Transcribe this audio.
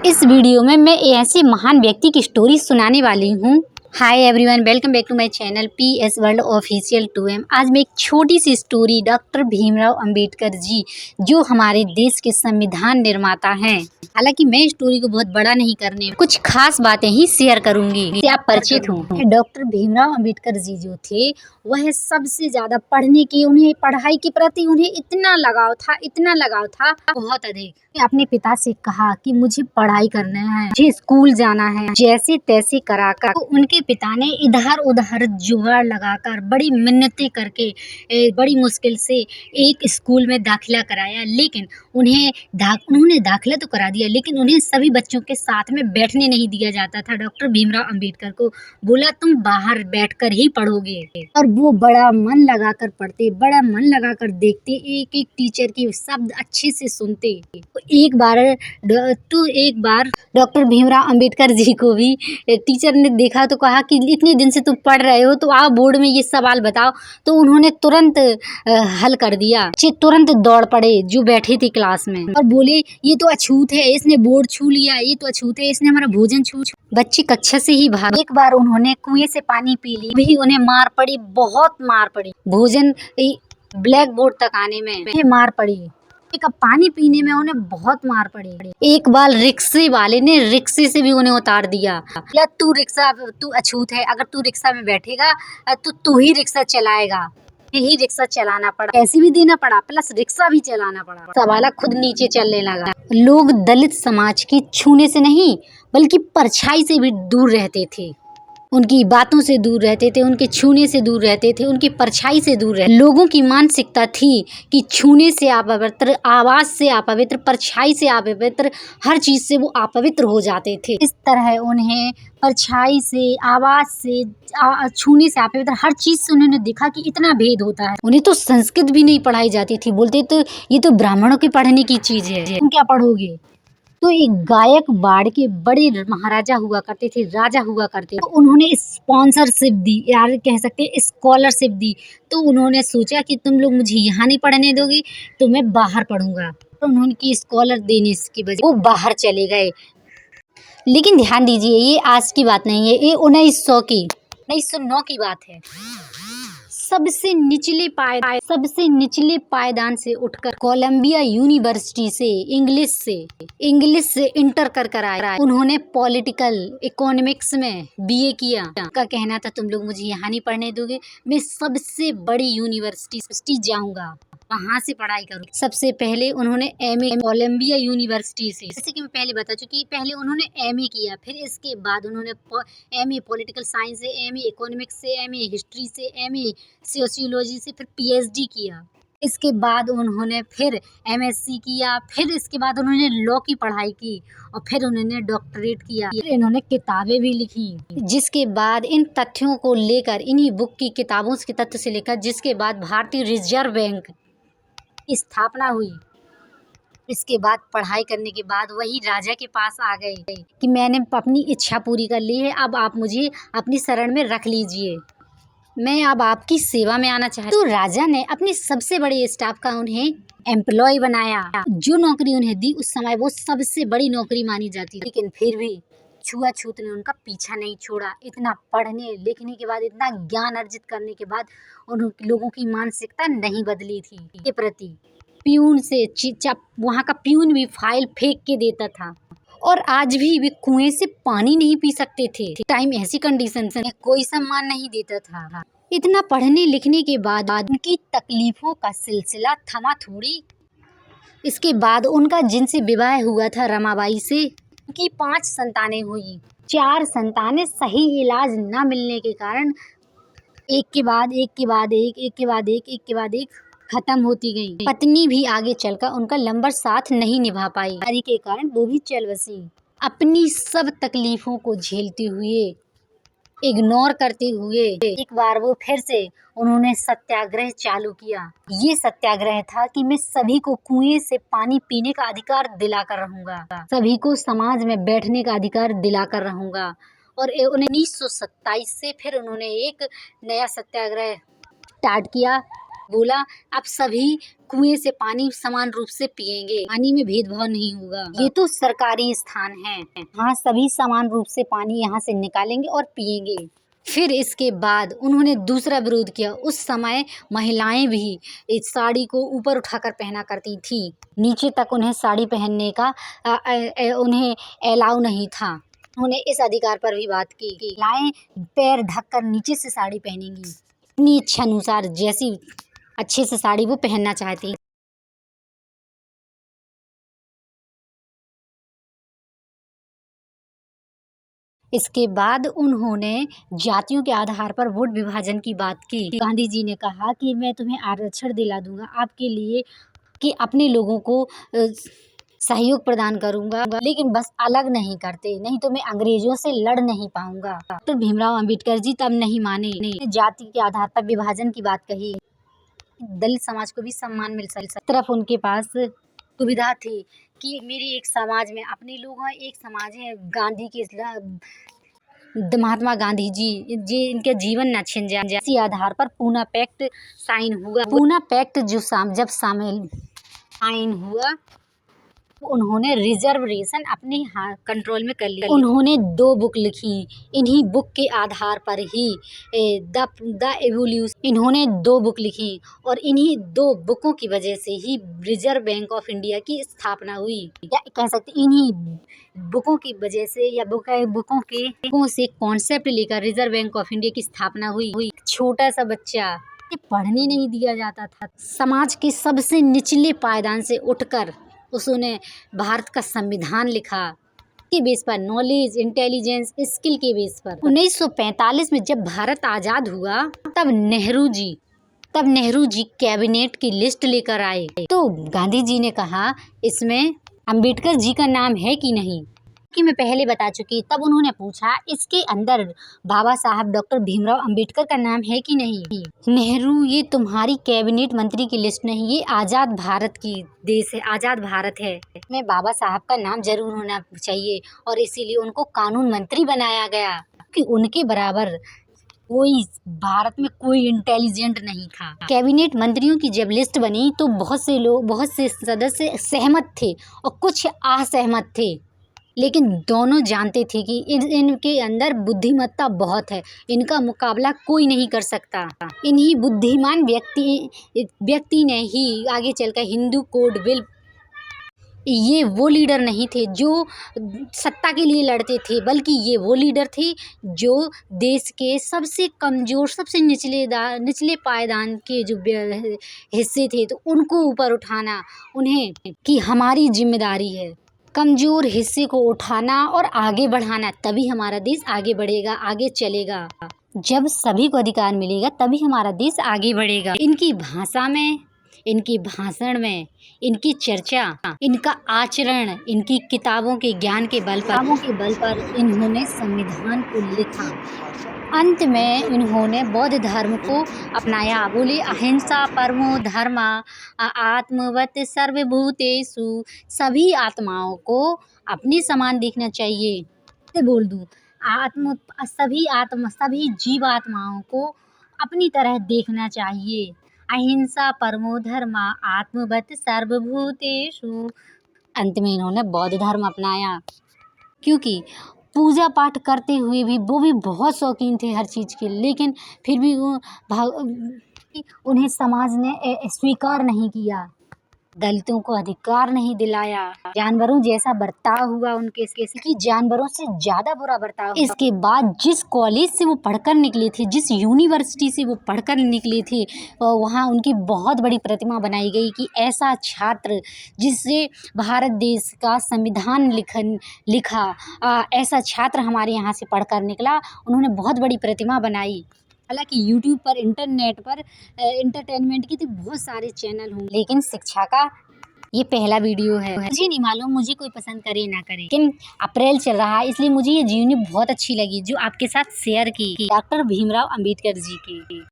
इस वीडियो में मैं ऐसे महान व्यक्ति की स्टोरी सुनाने वाली हूँ। Hi everyone, welcome back to my channel PS world official 2M। आज मैं एक छोटी सी स्टोरी डॉक्टर भीमराव अंबेडकर जी, जो हमारे देश के संविधान निर्माता हैं। हालांकि मैं स्टोरी को बहुत बड़ा नहीं करने, कुछ खास बातें ही शेयर करूंगी जिससे आप परिचित हों। डॉक्टर भीमराव अंबेडकर जी जो थे, वह सबसे ज्यादा पढ़ने की, उन्हें पढ़ाई के प्रति उन्हें इतना लगाव था बहुत अधिक। अपने पिता से कहा कि मुझे पढ़ाई करना है, मुझे स्कूल जाना है। जैसे तैसे कराकर तो उनके पिता ने इधर उधर जुगाड़ लगाकर बड़ी मिन्नतें करके बड़ी मुश्किल से एक स्कूल में दाखिला कराया। लेकिन उन्होंने दाखिला तो करा दिया, लेकिन उन्हें सभी बच्चों के साथ में बैठने नहीं दिया जाता था। डॉक्टर भीमराव अंबेडकर को बोला, तुम बाहर बैठकर ही पढ़ोगे। और वो बड़ा मन लगाकर पढ़ते, बड़ा मन लगाकर देखते, एक एक टीचर के शब्द अच्छे से सुनते। एक बार डॉक्टर भीमराव अंबेडकर जी को भी टीचर ने देखा तो कहा कि इतने दिन से तुम पढ़ रहे हो, तो आओ बोर्ड में ये सवाल बताओ। तो उन्होंने तुरंत हल कर दिया। बच्चे तुरंत दौड़ पड़े जो बैठे थे क्लास में, और बोले, ये तो अछूत है, इसने बोर्ड छू लिया, ये तो अछूत है, इसने हमारा भोजन छू। बच्चे कक्षा से ही भागे। एक बार उन्होंने कुएं से पानी पी ली, भी उन्हें मार पड़ी, बहुत मार पड़ी। भोजन ब्लैक बोर्ड तक आने में मार पड़ी। एक पानी पीने में उन्हें बहुत मार पड़ी। एक बार रिक्शे वाले ने रिक्शे से भी उन्हें उतार दिया। या तू अछूत है, अगर तू रिक्शा में बैठेगा तो तू ही रिक्शा चलाएगा। यही रिक्शा चलाना पड़ा, पैसे भी देना पड़ा, प्लस रिक्शा भी चलाना पड़ा। सवाला खुद नीचे चलने लगा। लोग दलित समाज की छूने से नहीं, बल्कि परछाई से भी दूर रहते थे। उनकी बातों से दूर रहते थे, उनके छूने से दूर रहते थे, उनकी परछाई से दूर रहते। लोगों की मानसिकता थी कि छूने से अपवित्र, आवाज से अपवित्र, परछाई से अपवित्र, हर चीज से वो अपवित्र हो जाते थे। इस तरह उन्हें परछाई से, आवाज से, छूने से अपवित्र, हर चीज से उन्होंने देखा कि इतना भेद होता है। उन्हें तो संस्कृत भी नहीं पढ़ाई जाती थी। बोलते तो ये तो ब्राह्मणों के पढ़ने की चीज है, तुम क्या पढ़ोगे। तो एक गायकवाड़ के बड़े महाराजा हुआ करते थे, राजा हुआ करते थे। तो उन्होंने स्पॉन्सरशिप दी, यार कह सकते हैं स्कॉलरशिप दी। तो उन्होंने सोचा कि तुम लोग मुझे यहाँ नहीं पढ़ने दोगे तो मैं बाहर पढ़ूंगा। तो उन्होंने स्कॉलर देने की वजह वो बाहर चले गए। लेकिन ध्यान दीजिए, ये आज की बात नहीं है, ये 1909 की बात है। सबसे निचले पायदान से उठकर कोलंबिया यूनिवर्सिटी से इंग्लिश से इंटर कर आए। उन्होंने पॉलिटिकल इकोनॉमिक्स में BA किया। का कहना था, तुम लोग मुझे यहाँ नहीं पढ़ने दोगे, मैं सबसे बड़ी यूनिवर्सिटी जाऊंगा, वहाँ से पढ़ाई करूँ। सबसे पहले उन्होंने MA कोलंबिया यूनिवर्सिटी से, जैसे कि मैं पहले बता चुकी, पहले उन्होंने MA किया, फिर इसके बाद उन्होंने MA पॉलिटिकल साइंस से, MA इकोनॉमिक्स से, MA हिस्ट्री से, MA सोशियोलॉजी से, फिर PhD किया। इसके बाद उन्होंने फिर MSc किया, फिर इसके बाद उन्होंने लॉ की पढ़ाई की, और फिर उन्होंने डॉक्टरेट किया। फिर इन्होंने किताबें भी लिखी। जिसके बाद इन तथ्यों को लेकर, इन्हीं बुक की किताबों के तथ्य से लेकर, जिसके बाद भारतीय रिजर्व बैंक की स्थापना हुई। इसके बाद पढ़ाई करने के बाद वही राजा के पास आ गए कि मैंने अपनी इच्छा पूरी कर ली है, अब आप मुझे अपनी शरण में रख लीजिए, मैं अब आपकी सेवा में आना चाहता हूं। तो राजा ने अपने सबसे बड़े स्टाफ का उन्हें एम्प्लॉय बनाया। जो नौकरी उन्हें दी उस समय वो सबसे बड़ी नौकरी मानी जाती थी। लेकिन फिर भी छुआछूत ने उनका पीछा नहीं छोड़ा। इतना पढ़ने लिखने के बाद, इतना ज्ञान अर्जित करने के बाद, उन लोगों की मानसिकता नहीं बदली थी के प्रति। प्यून से वहाँ का प्यून भी फाइल फेंक के देता था, और आज भी वे कुएं से पानी नहीं पी सकते थे। टाइम ऐसी कंडीशन से कोई सम्मान नहीं देता था। इतना पढ़ने लिखने के बाद उनकी तकलीफों का सिलसिला थमा थोड़ी। इसके बाद उनका जिनसे विवाह हुआ था रमाबाई से, उनकी 5 संतानें हुई। 4 संतानें सही इलाज न मिलने के कारण एक के बाद एक खत्म होती गई। पत्नी भी आगे चलकर उनका लंबा साथ नहीं निभा पाई, बीमारी के कारण वो भी चल बसी। अपनी सब तकलीफों को झेलते हुए, इग्नोर करते हुए, एक बार वो फिर से उन्होंने सत्याग्रह चालू किया। ये सत्याग्रह था कि मैं सभी को कुएं से पानी पीने का अधिकार दिलाकर रहूंगा, सभी को समाज में बैठने का अधिकार दिलाकर रहूंगा। और 1927 से फिर उन्होंने एक नया सत्याग्रह स्टार्ट किया, बोला अब सभी कुएं से पानी समान रूप से पिएंगे, पानी में भेदभाव नहीं होगा, ये तो सरकारी स्थान है, हाँ सभी समान रूप से पानी यहाँ से निकालेंगे और पिएंगे। फिर इसके बाद उन्होंने दूसरा विरोध किया। उस समय महिलाएं भी इस साड़ी को ऊपर उठाकर पहना करती थी, नीचे तक उन्हें साड़ी पहनने का उन्हें अलाउ नहीं था। उन्होंने इस अधिकार पर भी बात की कि महिलाएं पैर ढककर नीचे से साड़ी पहनेंगी, अपनी इच्छा अनुसार जैसी अच्छे से साड़ी वो पहनना चाहती। इसके बाद उन्होंने जातियों के आधार पर वोट विभाजन की बात की। गांधी जी ने कहा कि मैं तुम्हें आरक्षण दिला दूंगा आपके लिए, कि अपने लोगों को सहयोग प्रदान करूंगा, लेकिन बस अलग नहीं करते, नहीं तो मैं अंग्रेजों से लड़ नहीं पाऊंगा। डॉक्टर भीमराव अंबेडकर जी तब नहीं माने, जाति के आधार पर विभाजन की बात कही। दलित समाज को भी सम्मान मिल सकता। तरफ उनके पास सुविधा थी कि मेरी एक समाज में अपने लोग हैं, एक समाज है गांधी के महात्मा गांधी जी इनके जीवन न छिन जाए, इसी आधार पर पूना पैक्ट साइन हुआ। पूना पैक्ट जो जब साइन हुआ उन्होंने रिजर्वेशन अपने कंट्रोल में कर लिया। उन्होंने 2 बुक लिखी, इन्हीं बुक के आधार पर ही द एवोल्यूशन, इन्होंने 2 बुक लिखी और इन्हीं 2 बुकों की वजह से ही रिजर्व बैंक ऑफ इंडिया की स्थापना हुई। या कह सकते इन्हीं बुकों की वजह से या बुकों से कॉन्सेप्ट लेकर रिजर्व बैंक ऑफ इंडिया की स्थापना हुई। छोटा सा बच्चा पढ़ने नहीं दिया जाता था, समाज के सबसे निचले पायदान से उठकर उसने भारत का संविधान लिखा के बेस पर, नॉलेज, इंटेलिजेंस, स्किल के बेस पर। 1945 में जब भारत आजाद हुआ तब नेहरू जी कैबिनेट की लिस्ट लेकर आए, तो गांधी जी ने कहा इसमें अंबेडकर जी का नाम है कि नहीं, कि मैं पहले बता चुकी। तब उन्होंने पूछा इसके अंदर बाबा साहब डॉक्टर भीमराव अंबेडकर का नाम है कि नहीं। नेहरू, ये तुम्हारी कैबिनेट मंत्री की लिस्ट नहीं, ये आज़ाद भारत की देश है, आज़ाद भारत है, में बाबा साहब का नाम जरूर होना चाहिए और इसीलिए उनको कानून मंत्री बनाया गया कि उनके बराबर कोई भारत में कोई इंटेलिजेंट नहीं था। कैबिनेट मंत्रियों की जब लिस्ट बनी तो बहुत से सदस्य सहमत थे और कुछ असहमत थे, लेकिन दोनों जानते थे कि इनके अंदर बुद्धिमत्ता बहुत है, इनका मुकाबला कोई नहीं कर सकता। इन्हीं बुद्धिमान व्यक्ति ने ही आगे चलकर हिंदू कोड बिल, ये वो लीडर नहीं थे जो सत्ता के लिए लड़ते थे, बल्कि ये वो लीडर थे जो देश के सबसे कमज़ोर, सबसे निचले पायदान के जो हिस्से थे तो उनको ऊपर उठाना, उन्हें कि हमारी जिम्मेदारी है कमज़ोर हिस्से को उठाना और आगे बढ़ाना, तभी हमारा देश आगे बढ़ेगा, आगे चलेगा। जब सभी को अधिकार मिलेगा तभी हमारा देश आगे बढ़ेगा। इनकी भाषा में, इनकी भाषण में, इनकी चर्चा, इनका आचरण, इनकी किताबों के ज्ञान के बल पर इन्होंने संविधान को लिखा। अंत में इन्होंने बौद्ध धर्म को अपनाया। बोले अहिंसा परमो धर्म आत्मवत सर्वभूतेषु, सभी आत्माओं को अपने समान देखना चाहिए। बोल दूँ, सभी जीवात्माओं को अपनी तरह देखना चाहिए। अहिंसा परमो धर्म आत्मवत सर्वभूतेषु। अंत में इन्होंने बौद्ध धर्म अपनाया, क्योंकि पूजा पाठ करते हुए भी वो भी बहुत शौकीन थे हर चीज़ के, लेकिन फिर भी उन्हें समाज ने स्वीकार नहीं किया, दलितों को अधिकार नहीं दिलाया, जानवरों जैसा बर्ताव हुआ उनके कि जानवरों से ज़्यादा बुरा बर्ताव। इसके बाद जिस कॉलेज से वो पढ़कर निकले थे, जिस यूनिवर्सिटी से वो पढ़कर निकले थे, वहाँ उनकी बहुत बड़ी प्रतिमा बनाई गई कि ऐसा छात्र जिससे भारत देश का संविधान लिखा ऐसा छात्र हमारे यहाँ से पढ़कर निकला। उन्होंने बहुत बड़ी प्रतिमा बनाई। हालांकि यूट्यूब पर, इंटरनेट पर एंटरटेनमेंट के तो बहुत सारे चैनल हों, लेकिन शिक्षा का ये पहला वीडियो है। मुझे नहीं मालूम मुझे कोई पसंद करे ना करे, लेकिन अप्रैल चल रहा है इसलिए मुझे ये जीवनी बहुत अच्छी लगी जो आपके साथ शेयर की, डॉक्टर भीमराव अंबेडकर जी की।